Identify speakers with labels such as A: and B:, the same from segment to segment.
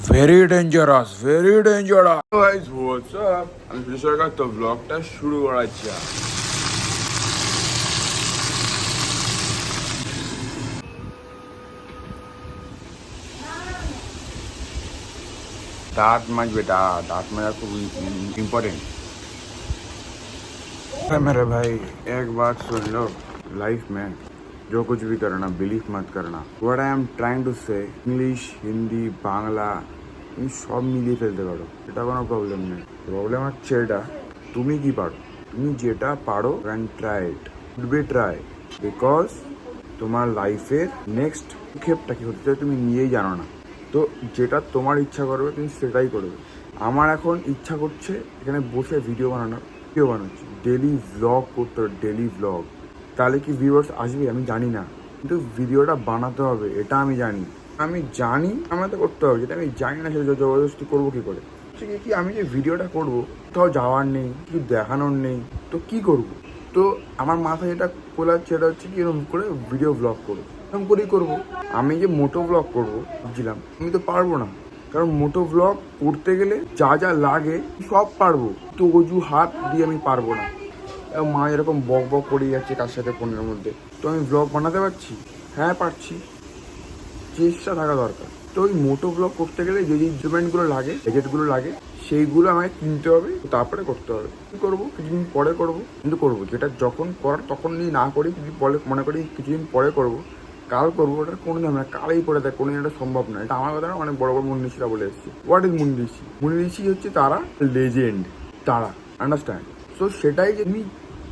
A: Very dangerous, very dangerous. Guys what's up, আমি বিশ্বকার তো ব্লগটা শুরু করাচ্ছি। दांत मांज बेटा, दांत मांजा खूब इम्पोर्टेंट है मेरे भाई। एक बात सुन लो, लाइफ में जो कुछ भी करना बिलीव मत करना। What I am trying to say, English Hindi Bangla তুমি সব মিলিয়ে ফেলতে পারো, এটা কোনো প্রবলেম নেই। প্রবলেম হচ্ছে এটা তুমি কি পারো। তুমি যেটা পারো can try it, be try, because তোমার লাইফের নেক্সট ক্ষেপটা কি হতে চাই তুমি নিজেই জানো না। তো যেটা তোমার ইচ্ছা করবে তুমি সেটাই করবে। আমার এখন ইচ্ছা করছে এখানে বসে ভিডিও বানাচ্ছি, ডেলি ভ্লগ করতে হবে, ডেলি ভ্লগ। তাহলে কি ভিউয়ার্স আসবে আমি জানি না, কিন্তু ভিডিওটা বানাতে হবে এটা আমি জানি। আমাকে করতে হবে, যেটা আমি জানি না সেটা জবরদস্তি করবো কী করে। ঠিক আছে, কি আমি যে ভিডিওটা করবো কোথাও যাওয়ার নেই, কিছু দেখানোর নেই, তো কি করব। তো আমার মাথায় যেটা খোলাচ্ছে সেটা হচ্ছে কি এরকম করে ভিডিও ব্লগ করবো, এরকম করেই করবো। আমি যে মোটো ব্লগ করবো বুঝছিলাম, আমি তো পারবো না, কারণ মোটো ব্লগ করতে গেলে যা যা লাগে সব পারবো, তো অজু হাত দিয়ে আমি পারবো না। মা এরকম বক বক করে যাচ্ছে কার সাথে ফোনের মধ্যে, তো আমি ব্লগ বানাতে পারছি? হ্যাঁ পারছি, চেষ্টা থাকা দরকার। তো ওই মোটো ব্লগ করতে গেলে যে যে ইনস্ট্রুমেন্টগুলো লাগে, গ্যাজেটগুলো লাগে, সেইগুলো আমাকে কিনতে হবে, তারপরে করতে হবে। কী করবো, কিছুদিন পরে করবো, কিন্তু করবো। যেটা যখন করার তখন যদি না করি, যদি বলে মনে করি কিছুদিন পরে করবো, কাল করবো, ওটা কোনো দিন না, কালেই পড়ে দেয়, কোনো দিন এটা সম্ভব না। এটা আমার কথা না, অনেক বড় বড় মুন্ডিশিরা বলে এসেছে। What is মুন্ডিশি? মুন্ডিশি হচ্ছে তারা লেজেন্ড, তারা আন্ডারস্ট্যান্ড। সো সেটাই যে তুমি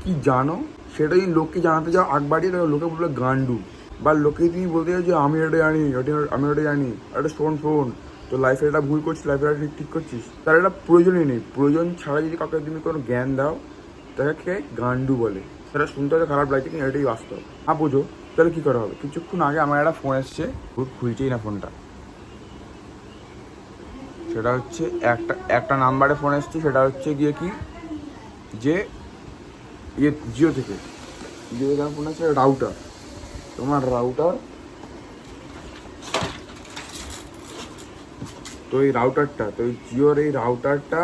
A: কি জানো সেটাই লোককে জানাতে যাও আগ বাড়িয়ে, লোকে বলবে গান্ডু। বা লোকে তুমি বলতে চাও যে আমি এটা জানি, আমি ওটা জানি, একটা শোন তো লাইফে একটা ভুল করছিস, লাইফে একটা ঠিক করছিস, তার এটা প্রয়োজনই নেই। প্রয়োজন ছাড়া যদি কাউকে তুমি কোনো জ্ঞান দাও তাকে গান্ডু বলে। সেটা শুনতে হয়তো খারাপ লাগছে, কিন্তু এটাই বাস্তব। বোঝো, তাহলে কী করা হবে? কিছুক্ষণ আগে আমার একটা ফোন এসছে, খুলছেই না ফোনটা। সেটা হচ্ছে একটা নাম্বারে ফোন এসছে, সেটা হচ্ছে গিয়ে কি যে জিও থেকে ফোন আছে, রাউটার, তোমার রাউটার। তো এই রাউটারটা, তো জিওর এই রাউটারটা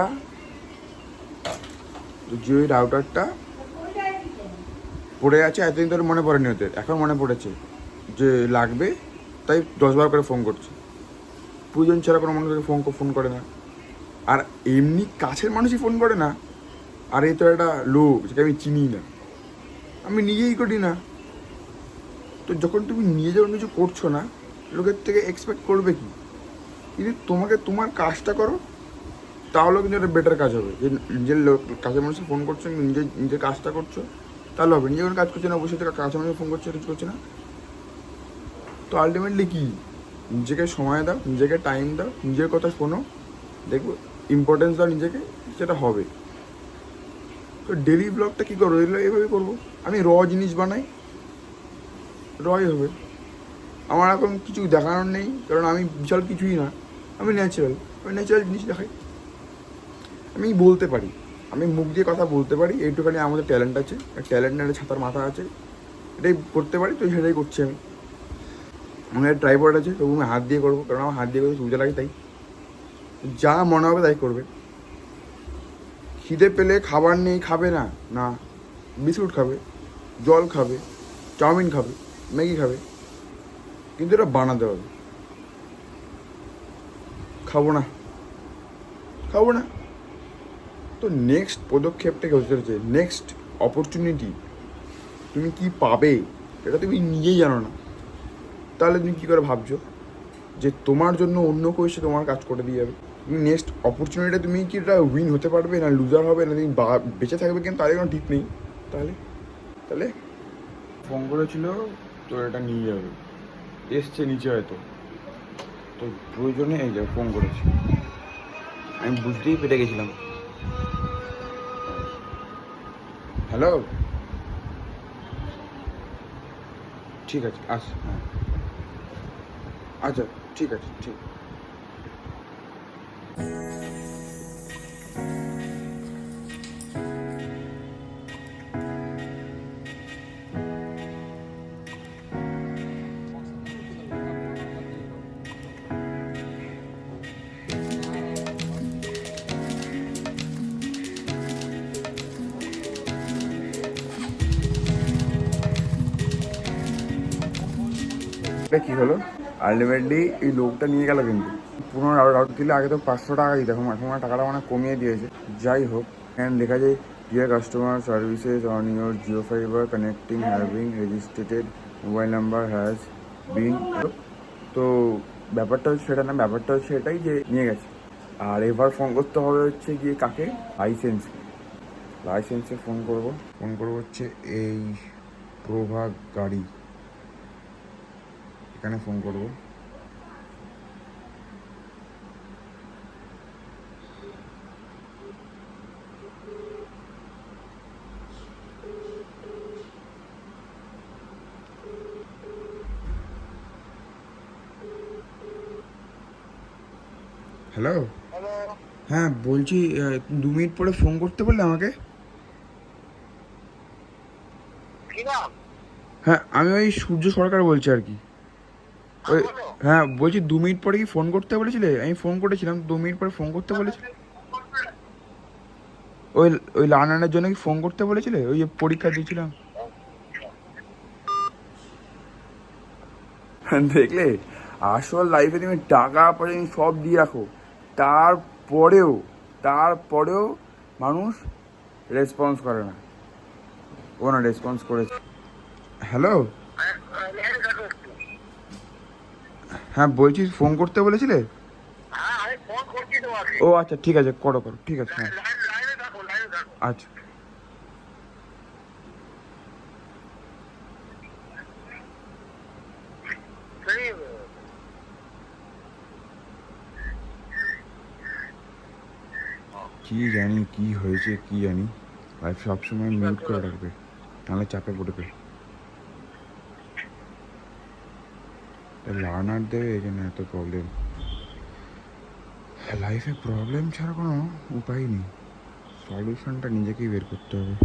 A: পড়ে আছে। এতদিন ধরে মনে পড়েনি ওদের, এখন মনে পড়েছে যে লাগবে, তাই 10 বার করে ফোন করছে। প্রয়োজন ছাড়া কোনো মানুষকে ফোন করে না, আর এমনি কাছের মানুষই ফোন করে না। আর এই তো একটা লোক যেটা আমি চিনি না, আমি নিজেই করি না। তো যখন তুমি নিজে যখন কিছু করছো না, লোকের থেকে এক্সপেক্ট করবে কি? কিন্তু তোমাকে তোমার কাজটা করো, তাহলেও কিন্তু একটা বেটার কাজ হবে। যে নিজের কাছের মানুষকে ফোন করছো, কিন্তু নিজের কাজটা করছো, তাহলে হবে। নিজে কোনো কাজ করছে না, বসে থেকে কাছের মানুষকে ফোন করছে, কিছু করছে না। তো আলটিমেটলি কি, নিজেকে সময় দাও, নিজেকে টাইম দাও, নিজের কথা শোনো, দেখবো ইম্পর্টেন্স দাও নিজেকে, সেটা হবে। তো ডেলি ব্লগটা কী করবো? এভাবে করবো। আমি জিনিস বানাই, রই হবে। আমার এখন কিছু দেখানোর নেই, কারণ আমি বিশাল কিছুই না, আমি ন্যাচারাল জিনিস দেখাই। আমি বলতে পারি, আমি মুখ দিয়ে কথা বলতে পারি, এইটুখানি আমাদের ট্যালেন্ট আছে। ট্যালেন্ট একটা ছাতার মাথা আছে, এটাই করতে পারি, তো সেটাই করছি আমি। আমার একটা ট্রাইপড আছে, তবু আমি হাত দিয়ে করবো, কারণ আমার হাত দিয়ে করতে সুবিধা লাগে। তাই যা মনে হবে তাই করবে। খিদে পেলে খাবার নেই, খাবে না, না, বিস্কুট খাবে, জল খাবে, চাউমিন খাবে, ম্যাগি খাবে, কিন্তু এটা বানাতে হবে। খাবো না। তো নেক্সট পদক্ষেপটাকে হতে চলেছে, নেক্সট অপরচুনিটি তুমি কি পাবে এটা তুমি নিজেই জানো না। তাহলে তুমি কী করে ভাবছো যে তোমার জন্য অন্য কেউ এসে তোমার কাজ করে দিয়ে যাবে? তুমি নেক্সট অপরচুনিটিটা তুমি কি এটা উইন হতে পারবে, না লুজার হবে, না তুমি বেঁচে থাকবে, কিন্তু তাদের কোনো ঠিক নেই। তাহলে ফোন করেছিল, তো এটা নিয়ে যাবে, এসছে নিচে হয়তো, তো প্রয়োজনে এই যাবে ফোন করেছি। আমি বুঝতেই পেরে গেছিলাম। হ্যালো, ঠিক আছে, হ্যাঁ, আচ্ছা, ঠিক আছে, ঠিক। একটা কী হলো, আলটিমেটলি এই লোকটা নিয়ে গেল কিন্তু পুরোনো রাউট দিলে আগে তো 500 টাকা দিত, এখন টাকাটা মানে কমিয়ে দিয়েছে। যাই হোক, এখানে লেখা যায় dear customer services on your Jio fibre connecting having registered mobile number has been. তো ব্যাপারটা হচ্ছে সেটা না, ব্যাপারটা হচ্ছে এটাই যে নিয়ে গেছে। আর এবার ফোন করতে হবে হচ্ছে গিয়ে কাকে, লাইসেন্সে ফোন করবো হচ্ছে এই প্রভাগ গাড়ি, এখানে ফোন করবো। হ্যালো, হ্যাঁ বলছি 2 মিনিট পরে ফোন করতে বললে আমাকে। হ্যাঁ আমি ওই সূর্য সরকার বলছি আর কি। ওই হ্যাঁ বলছি 2 মিনিট পরে কি ফোন করতে বলেছিলে? আমি ফোন করেছিলাম, 2 মিনিট পরে ফোন করতে বলেছিলে। ওই ওই লার্নারের জন্য কি ফোন করতে বলেছিলে? ওই যে পরীক্ষা দিয়েছিলাম। দেখলে, আসল লাইফে তুমি টাকা পয়সা তুমি সব দিয়ে রাখো, তারপরেও মানুষ রেসপন্স করে না। ও না রেসপন্স করেছে। হ্যালো, হ্যাঁ বলছি ফোন করতে বলেছিলে? ও আচ্ছা ঠিক আছে, করো ঠিক আছে। হ্যাঁ আচ্ছা। কি জানি কি হয়েছে, কি জানি, লাইফ সবসময় মিউট করে রাখবে, নাহলে চাপে পড়বে। লার্নার দেবে এই জন্য এত প্রবলেম। লাইফে প্রবলেম ছাড়া কোনো উপায় নেই, সলিউশনটা নিজেকেই বের করতে হবে।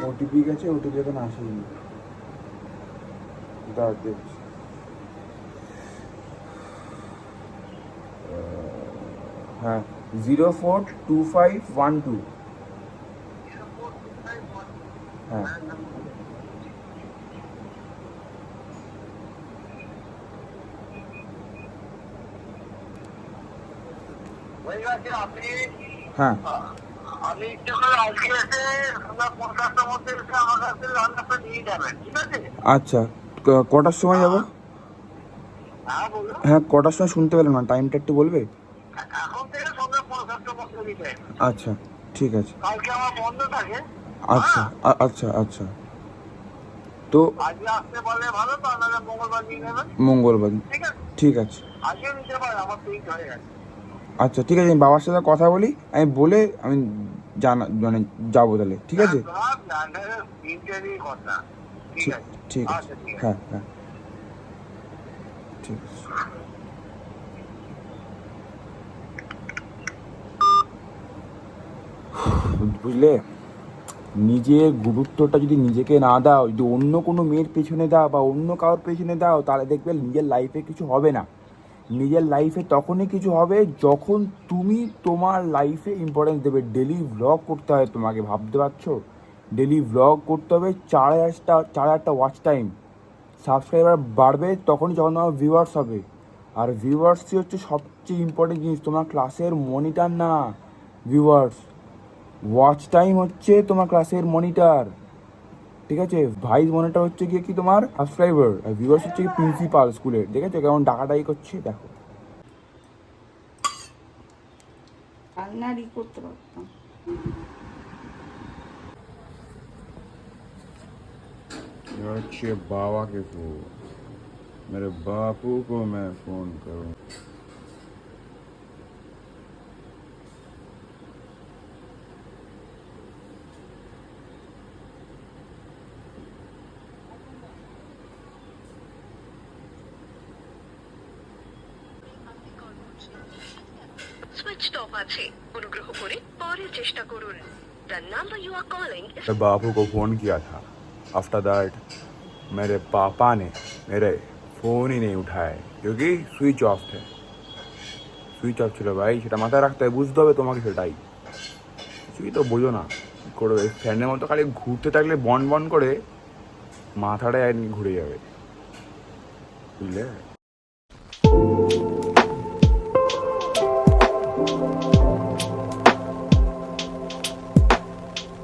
A: ওটিপি গেছে, ওটিপি এখন আসেনি, দেখছি। হ্যাঁ 042512। হ্যাঁ হ্যাঁ
B: আমি ইচ্ছে করে আজকে এসে সন্ধ্যা ৫টার মধ্যে এসে আমার কাছে রান্নাটা নিয়ে যাবেন, ঠিক আছে?
A: আচ্ছা, কটার সময় যাবো?
B: হ্যাঁ বলুন।
A: হ্যাঁ কটার সময় শুনতে পেলাম না, টাইমটা একটু বলবে?
B: এখন থেকে সন্ধ্যা ৫টার মধ্যে নিতে।
A: আচ্ছা ঠিক আছে।
B: কালকে আমার বন্ধ থাকে।
A: আচ্ছা আচ্ছা আচ্ছা। তো
B: আজকে আসতে পারলে ভালো, তো আপনারা মঙ্গলবার নিয়ে নেবেন।
A: মঙ্গলবার,
B: ঠিক আছে
A: ঠিক আছে।
B: আজকেও নিতে পারেন, আমার প্রিন্ট হয়ে গেছে।
A: আচ্ছা ঠিক আছে, আমি বাবার সাথে কথা বলি, আমি বলে আমি মানে যাবো তাহলে, ঠিক আছে?
B: প্রিন্টেরই কথা। ঠিক আছে
A: ঠিক আছে।
B: আচ্ছা ঠিক আছে।
A: হ্যাঁ হ্যাঁ ঠিক আছে। বুঝলে, নিজের গুরুত্বটা যদি নিজেকে না দাও, যদি অন্য কোনো মেয়ের পেছনে দাও বা অন্য কারোর পেছনে দাও, তাহলে দেখবে নিজের লাইফে কিছু হবে না। নিজের লাইফে তখনই কিছু হবে যখন তুমি তোমার লাইফে ইম্পর্টেন্স দেবে। ডেলি ভ্লগ করতে হয় তোমাকে, ভাবতে পারছো? ডেলি ভ্লগ করতে হবে, 4,000টা ওয়াচ টাইম, সাবস্ক্রাইবার বাড়বে তখনই যখন তোমার ভিউয়ার্স হবে। আর ভিউয়ার্সই হচ্ছে সবচেয়ে ইম্পর্টেন্ট জিনিস, তোমার ক্লাসের মনিটর না ভিউয়ার্স, ওয়াচ টাইম হচ্ছে তোমার ক্লাসের মনিটর, ঠিক আছে? ভাইস মনিটর হচ্ছে গিয়ে কি তোমার সাবস্ক্রাইবার, আর ভিউয়ার্স হচ্ছে কি প্রিন্সিপাল স্কুলের। ঠিক আছে, কেমন ডাকাডাকি করছে দেখো।
C: রান্নারই করতে পারতাম।
A: अच्छे बाबा के फोन, मेरे बापू को मैं फोन करूं।
D: সুইচ অফ আছে, অনুগ্রহ করে পরে চেষ্টা করুন। The number you are calling is
A: मेरे बापू को फ़ोन किया था। आफ्टर दैट मेरे पापा ने मेरे फ़ोन ही नहीं उठाए क्योंकि সুইচ অফ थे। সুইচ অফ ছিল ভাই, সেটা মাথায় রাখতে হবে, বুঝতে হবে তোমাকে সেটাই। কিছুই তো বোঝো না, কী করবে? ফ্যানের মতো খালি ঘুরতে থাকলে বন বন করে মাথাটাই একদিন ঘুরে যাবে, বুঝলে?